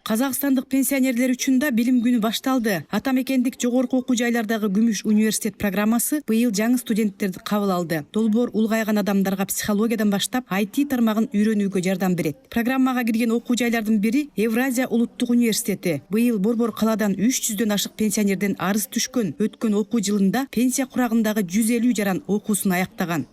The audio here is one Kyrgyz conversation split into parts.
Казакстандык пенсионерлер үчүн да билим күнү башталды. Ата мекендик жогорку окуу жайлардагы Күмүш университет программасы быйыл жаңы студенттерди кабыл алды. Долбоор улгайган адамдарга психологиядан баштап IT тармагын үйрөнүүгө жардам берет. Программага кирген окуу жайлардын бири Евразия улуттук университети. Быйыл Борбор калаадан 300дөн ашык пенсионерден арыз түшкөн. Өткөн окуу жылында пенсия курагындагы 150 жаран окуусун аяктаган.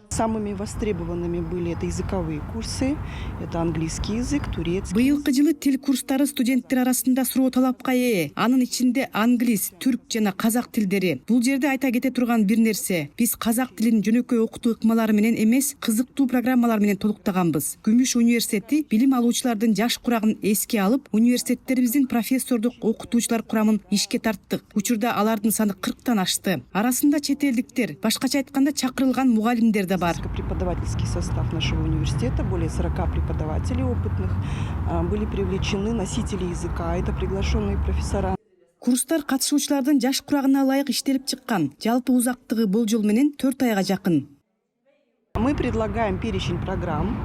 Самыми востребованными были это языковые курсы, это английский язык, турецкий. Быйылкы жылы тил курстары студенттер арасында суроо талапка ээ. Анын ичинде англис, түрк жана казак тилдери. Бул жерде айта кете турган бир нерсе. Биз казак тилин жөнөкөй окутуу ыкмалары менен эмес, кызыктуу программалар менен толуктаганбыз. Күмүш университети билим алуучулардын жаш курагын эске алып, университеттерибиздин профессордук окутуучулар курамын ишке тарттык. Учурда алардын саны 40тан ашты. Арасында чет элдиктер, башкача айтканда чакырылган мугалимдер да бар. Преподавательский состав нашего университета, более 40 преподавателей опытных, были привлечены носители языка, это приглашенные профессора. Курстар катышуучулардын жаш курагына ылайык иштелип чыккан. Жалпы узактыгы болжол менен 4 айга жакын. Мы предлагаем перечень программ.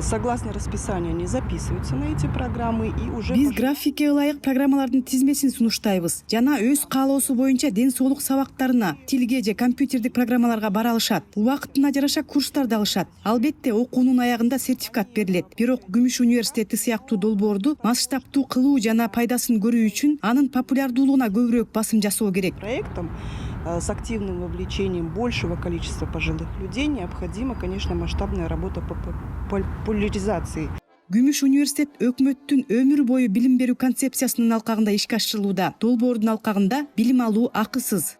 Согласно расписанию они записываются на эти программы и уже... Биз графикке ылайык программалардын тизмесин сунуштайбыз. Жана өз каалоосу боюнча ден соолук сабактарына, тилге же компьютердик программаларга бара алышат. Убакытына жараша курстарды алышат. Албетте окуунун аягында сертификат берилет. Бирок Күмүш университети сыяктуу долбоорду масштабтуу кылуу жана пайдасын көрүү үчүн анын популярдуулугуна көбүрөөк басым жасоо керек. Проектом с активным вовлечением большего количества пожилых людей необходима, конечно, масштабная работа по популяризации. Күмүш университет өкмөттүн өмүр бою билим берүү концепциясынын алкагында ишке ашырылууда. Долбоордун алкагында билим алуу акысыз.